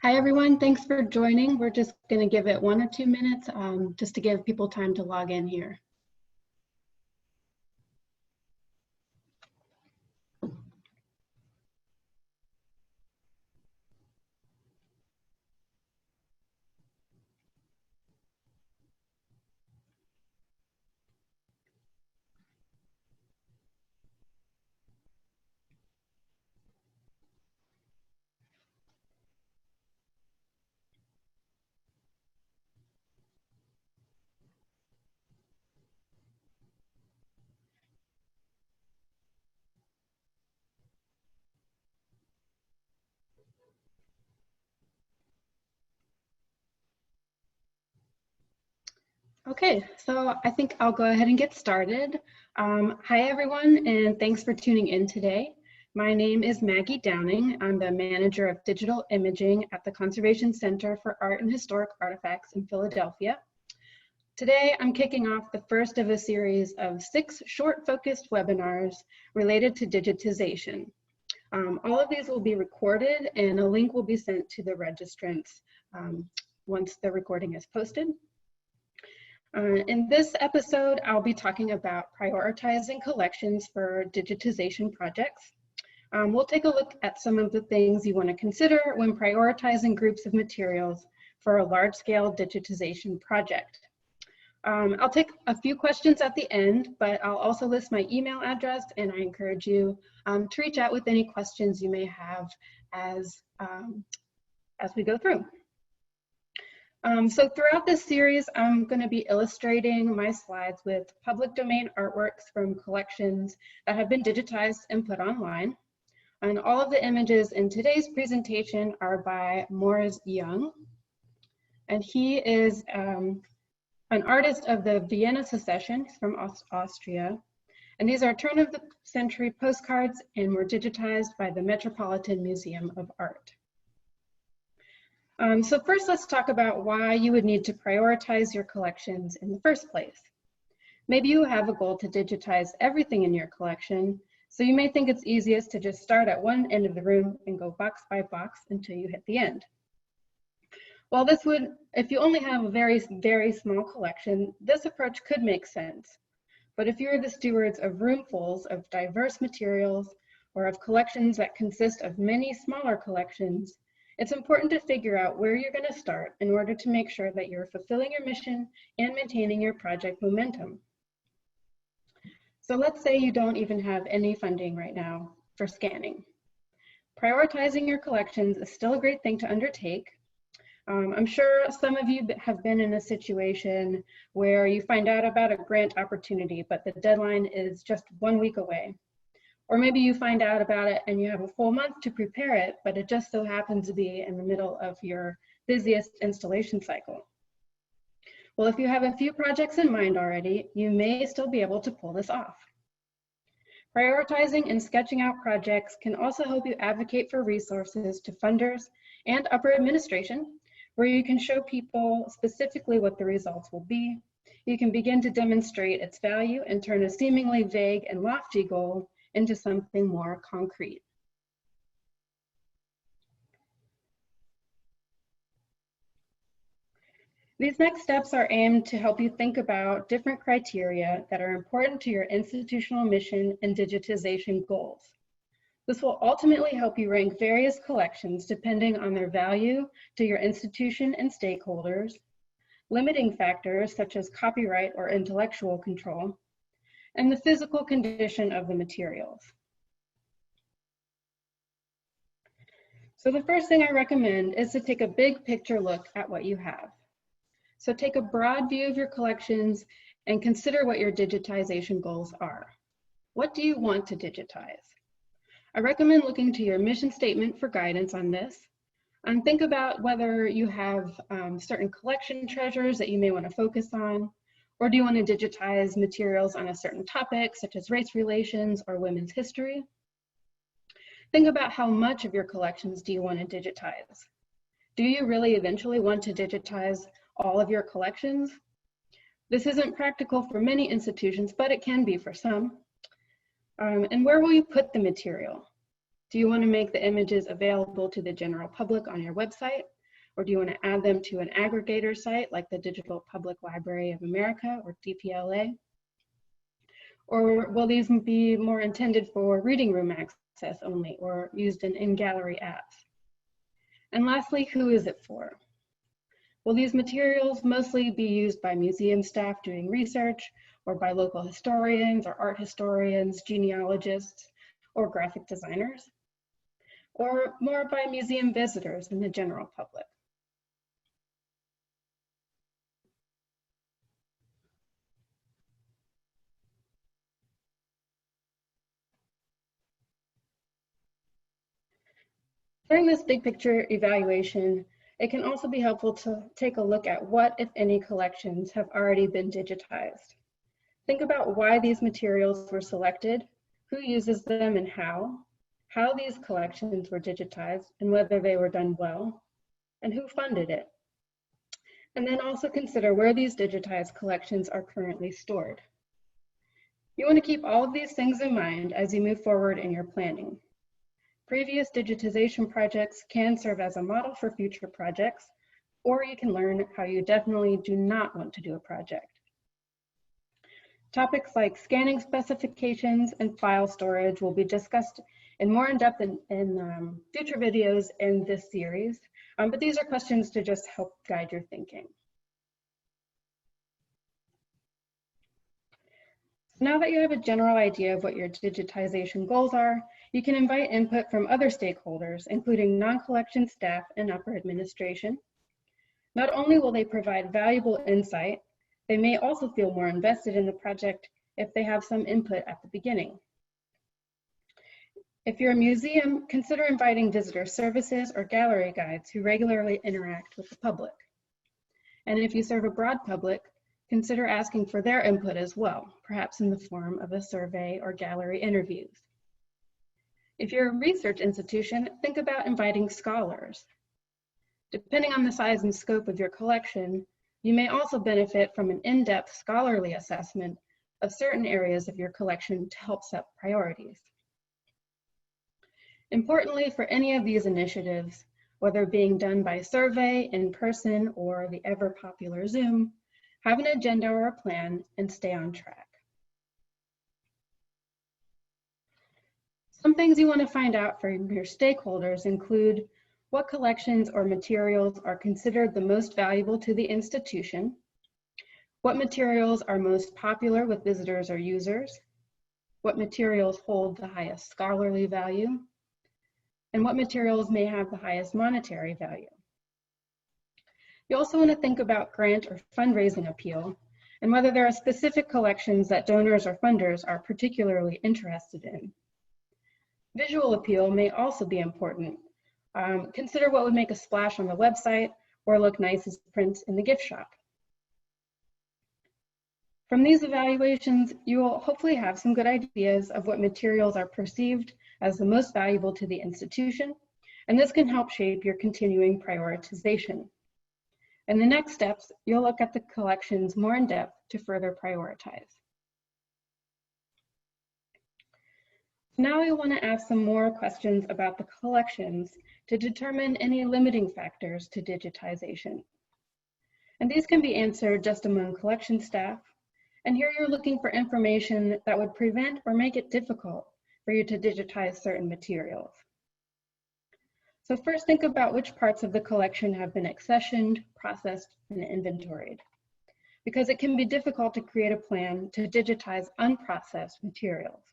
Hi, everyone. Thanks for joining. We're just going to give it 1 or 2 minutes just to give people time to log in here. Okay, so I think I'll go ahead and get started. Hi, everyone, and thanks for tuning in today. My name is Maggie Downing. I'm the manager of digital imaging at the Conservation Center for Art and Historic Artifacts in Philadelphia. Today, I'm kicking off the first of a series of 6 short focused webinars related to digitization. All of these will be recorded and a link will be sent to the registrants once the recording is posted. In this episode, I'll be talking about prioritizing collections for digitization projects. We'll take a look at some of the things you want to consider when prioritizing groups of materials for a large-scale digitization project. I'll take a few questions at the end, but I'll also list my email address, and I encourage you to reach out with any questions you may have as we go through. So throughout this series, I'm going to be illustrating my slides with public domain artworks from collections that have been digitized and put online. And all of the images in today's presentation are by Morris Young. And he is an artist of the Vienna Secession. He's from Austria. And these are turn-of-the-century postcards and were digitized by the Metropolitan Museum of Art. So first, let's talk about why you would need to prioritize your collections in the first place. Maybe you have a goal to digitize everything in your collection, so you may think it's easiest to just start at one end of the room and go box by box until you hit the end. While this would, if you only have a very, very small collection, this approach could make sense. But if you're the stewards of roomfuls of diverse materials or of collections that consist of many smaller collections, it's important to figure out where you're going to start in order to make sure that you're fulfilling your mission and maintaining your project momentum. So let's say you don't even have any funding right now for scanning. Prioritizing your collections is still a great thing to undertake. I'm sure some of you have been in a situation where you find out about a grant opportunity, but the deadline is just 1 week away. Or maybe you find out about it and you have a full month to prepare it, but it just so happens to be in the middle of your busiest installation cycle. Well, if you have a few projects in mind already, you may still be able to pull this off. Prioritizing and sketching out projects can also help you advocate for resources to funders and upper administration, where you can show people specifically what the results will be. You can begin to demonstrate its value and turn a seemingly vague and lofty goal into something more concrete. These next steps are aimed to help you think about different criteria that are important to your institutional mission and digitization goals. This will ultimately help you rank various collections depending on their value to your institution and stakeholders, limiting factors such as copyright or intellectual control, and the physical condition of the materials. So the first thing I recommend is to take a big picture look at what you have. So take a broad view of your collections and consider what your digitization goals are. What do you want to digitize? I recommend looking to your mission statement for guidance on this, and think about whether you have certain collection treasures that you may want to focus on, or do you want to digitize materials on a certain topic, such as race relations or women's history? Think about how much of your collections do you want to digitize? Do you really eventually want to digitize all of your collections? This isn't practical for many institutions, but it can be for some. And where will you put the material? Do you want to make the images available to the general public on your website? Or do you want to add them to an aggregator site like the Digital Public Library of America, or DPLA? Or will these be more intended for reading room access only, or used in in-gallery apps? And lastly, who is it for? Will these materials mostly be used by museum staff doing research, or by local historians or art historians, genealogists, or graphic designers? Or more by museum visitors and the general public? During this big picture evaluation, it can also be helpful to take a look at what, if any, collections have already been digitized. Think about why these materials were selected, who uses them and how these collections were digitized and whether they were done well, and who funded it. And then also consider where these digitized collections are currently stored. You want to keep all of these things in mind as you move forward in your planning. Previous digitization projects can serve as a model for future projects, or you can learn how you definitely do not want to do a project. Topics like scanning specifications and file storage will be discussed in more in-depth in future videos in this series, but these are questions to just help guide your thinking. Now that you have a general idea of what your digitization goals are, you can invite input from other stakeholders, including non-collection staff and upper administration. Not only will they provide valuable insight, they may also feel more invested in the project if they have some input at the beginning. If you're a museum, consider inviting visitor services or gallery guides who regularly interact with the public. And if you serve a broad public, consider asking for their input as well, perhaps in the form of a survey or gallery interviews. If you're a research institution, think about inviting scholars. Depending on the size and scope of your collection, you may also benefit from an in-depth scholarly assessment of certain areas of your collection to help set priorities. Importantly, for any of these initiatives, whether being done by survey, in person, or the ever-popular Zoom, have an agenda or a plan and stay on track. Some things you want to find out from your stakeholders include what collections or materials are considered the most valuable to the institution, what materials are most popular with visitors or users, what materials hold the highest scholarly value, and what materials may have the highest monetary value. You also want to think about grant or fundraising appeal and whether there are specific collections that donors or funders are particularly interested in. Visual appeal may also be important. Consider what would make a splash on the website or look nice as prints in the gift shop. From these evaluations, you will hopefully have some good ideas of what materials are perceived as the most valuable to the institution, and this can help shape your continuing prioritization. In the next steps, you'll look at the collections more in depth to further prioritize. Now we want to ask some more questions about the collections to determine any limiting factors to digitization. And these can be answered just among collection staff. And here you're looking for information that would prevent or make it difficult for you to digitize certain materials. So first, think about which parts of the collection have been accessioned, processed, and inventoried, because it can be difficult to create a plan to digitize unprocessed materials.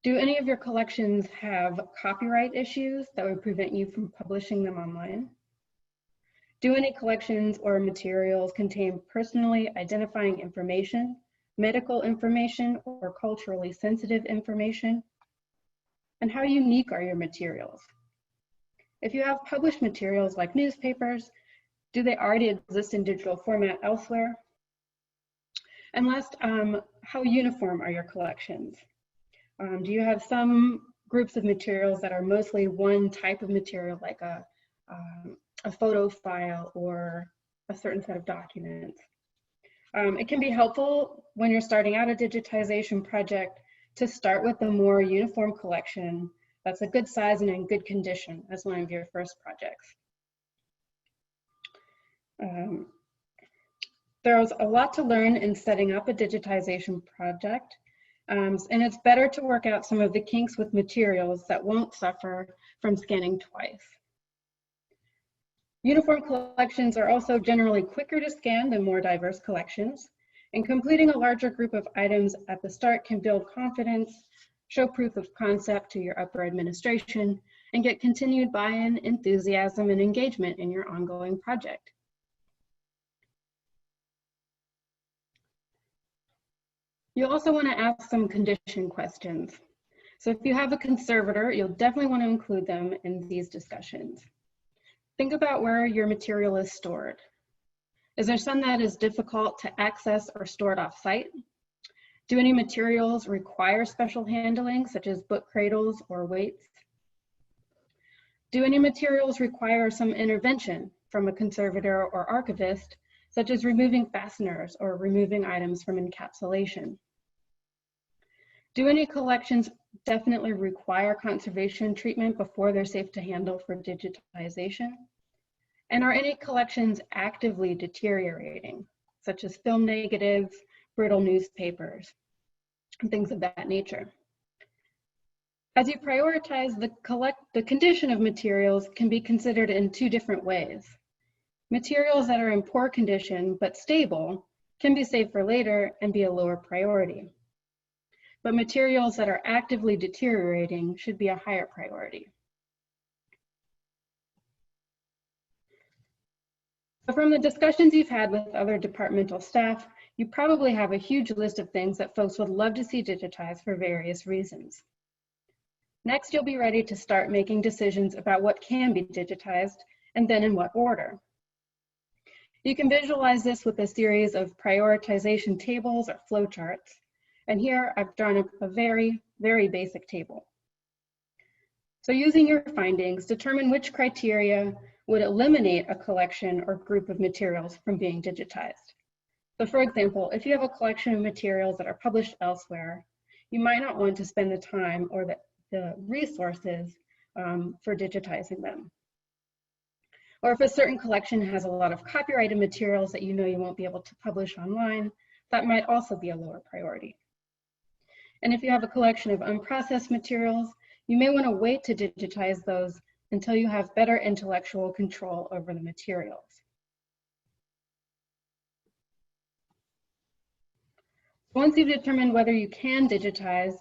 Do any of your collections have copyright issues that would prevent you from publishing them online? Do any collections or materials contain personally identifying information, medical information, or culturally sensitive information? And how unique are your materials? If you have published materials like newspapers, do they already exist in digital format elsewhere? And last, how uniform are your collections? Do you have some groups of materials that are mostly one type of material, like a photo file or a certain set of documents? It can be helpful when you're starting out a digitization project to start with a more uniform collection that's a good size and in good condition as one of your first projects. There's a lot to learn in setting up a digitization project, and it's better to work out some of the kinks with materials that won't suffer from scanning twice. Uniform collections are also generally quicker to scan than more diverse collections, and completing a larger group of items at the start can build confidence, show proof of concept to your upper administration, and get continued buy-in, enthusiasm, and engagement in your ongoing project. You also want to ask some condition questions. So if you have a conservator, you'll definitely want to include them in these discussions. Think about where your material is stored. Is there some that is difficult to access or stored off-site? Do any materials require special handling, such as book cradles or weights? Do any materials require some intervention from a conservator or archivist, such as removing fasteners or removing items from encapsulation? Do any collections definitely require conservation treatment before they're safe to handle for digitization? And are any collections actively deteriorating, such as film negatives, brittle newspapers, and things of that nature? As you prioritize, the condition of materials can be considered in two different ways. Materials that are in poor condition but stable can be saved for later and be a lower priority. But materials that are actively deteriorating should be a higher priority. So from the discussions you've had with other departmental staff, you probably have a huge list of things that folks would love to see digitized for various reasons. Next, you'll be ready to start making decisions about what can be digitized and then in what order. You can visualize this with a series of prioritization tables or flowcharts. And here I've drawn up a very, very basic table. So using your findings, determine which criteria would eliminate a collection or group of materials from being digitized. So for example, if you have a collection of materials that are published elsewhere, you might not want to spend the time or the resources for digitizing them. Or if a certain collection has a lot of copyrighted materials that you know you won't be able to publish online, that might also be a lower priority. And if you have a collection of unprocessed materials, you may want to wait to digitize those until you have better intellectual control over the materials. Once you've determined whether you can digitize,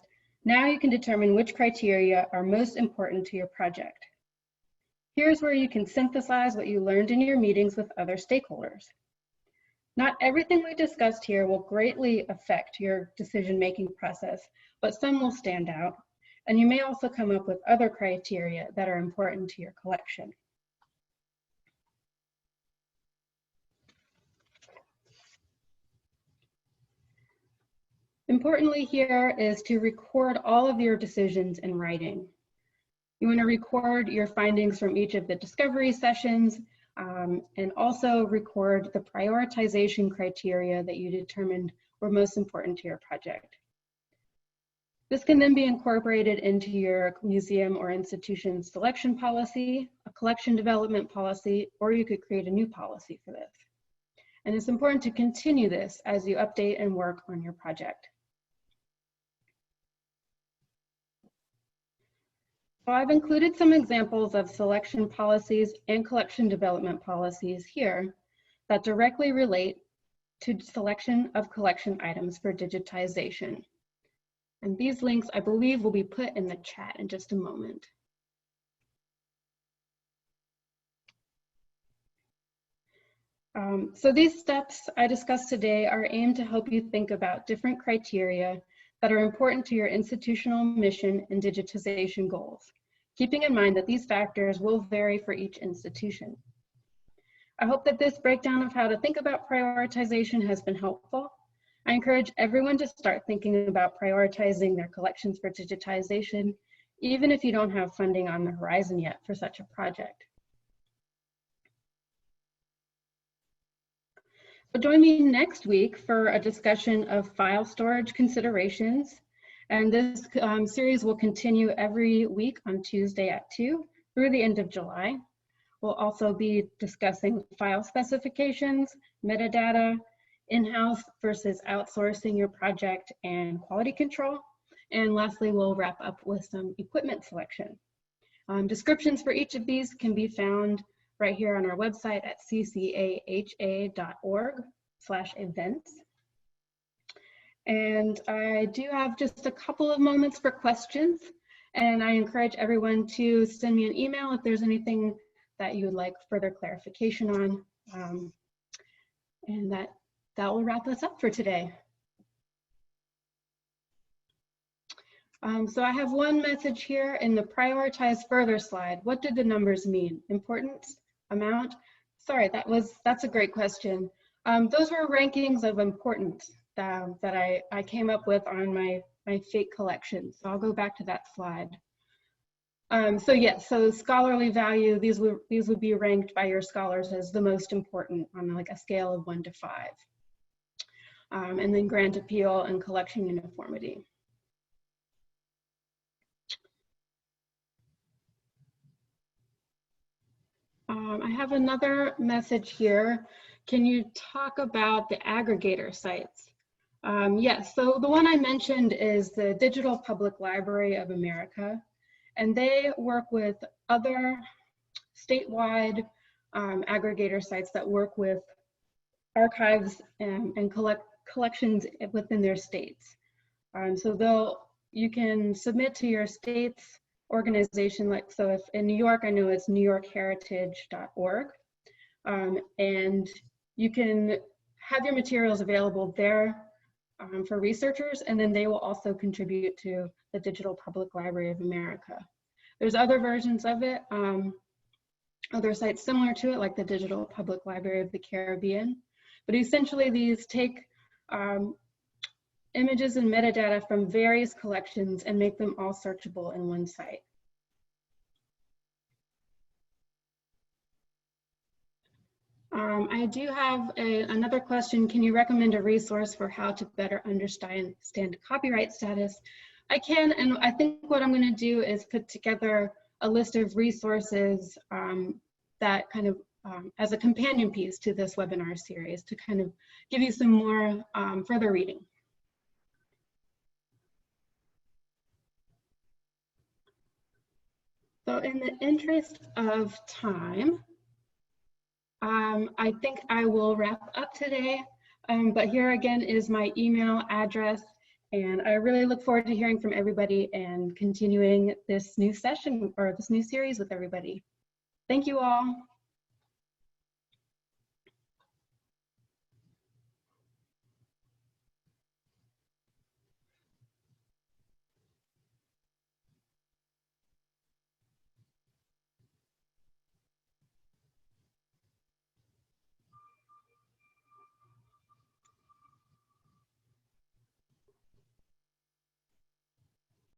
now you can determine which criteria are most important to your project. Here's where you can synthesize what you learned in your meetings with other stakeholders. Not everything we discussed here will greatly affect your decision-making process, but some will stand out, and you may also come up with other criteria that are important to your collection. Importantly here is to record all of your decisions in writing. You want to record your findings from each of the discovery sessions, and also record the prioritization criteria that you determined were most important to your project. This can then be incorporated into your museum or institution selection policy, a collection development policy, or you could create a new policy for this. And it's important to continue this as you update and work on your project. So I've included some examples of selection policies and collection development policies here that directly relate to selection of collection items for digitization. And these links, I believe, will be put in the chat in just a moment. So these steps I discussed today are aimed to help you think about different criteria that are important to your institutional mission and digitization goals, keeping in mind that these factors will vary for each institution. I hope that this breakdown of how to think about prioritization has been helpful. I encourage everyone to start thinking about prioritizing their collections for digitization, even if you don't have funding on the horizon yet for such a project. So join me next week for a discussion of file storage considerations. And this series will continue every week on Tuesday at 2 through the end of July. We'll also be discussing file specifications, metadata, in-house versus outsourcing your project, and quality control. And lastly, we'll wrap up with some equipment selection. Descriptions for each of these can be found right here on our website at ccaha.org/events. And I do have just a couple of moments for questions, and I encourage everyone to send me an email if there's anything that you would like further clarification on. And that will wrap us up for today. So I have one message here in the prioritize further slide. What did the numbers mean? Importance, amount? Sorry, that's a great question. Those were rankings of importance that I came up with on my FATE collection. So I'll go back to that slide. So yes, so scholarly value, these would be ranked by your scholars as the most important on like a scale of 1 to 5. And then grant appeal and collection uniformity. I have another message here. Can you talk about the aggregator sites? Yes, so the one I mentioned is the Digital Public Library of America, and they work with other statewide aggregator sites that work with archives and collections within their states. So you can submit to your state's organization, like, so if in New York, I know it's newyorkheritage.org, and you can have your materials available there for researchers, and then they will also contribute to the Digital Public Library of America. There's other versions of it, other sites similar to it, like the Digital Public Library of the Caribbean, but essentially these take images and metadata from various collections and make them all searchable in one site. I do have another question. Can you recommend a resource for how to better understand copyright status? I can, and I think what I'm going to do is put together a list of resources that kind of as a companion piece to this webinar series to kind of give you some more further reading. So in the interest of time, I think I will wrap up today, but here again is my email address, and I really look forward to hearing from everybody and continuing this new session or this new series with everybody. Thank you all.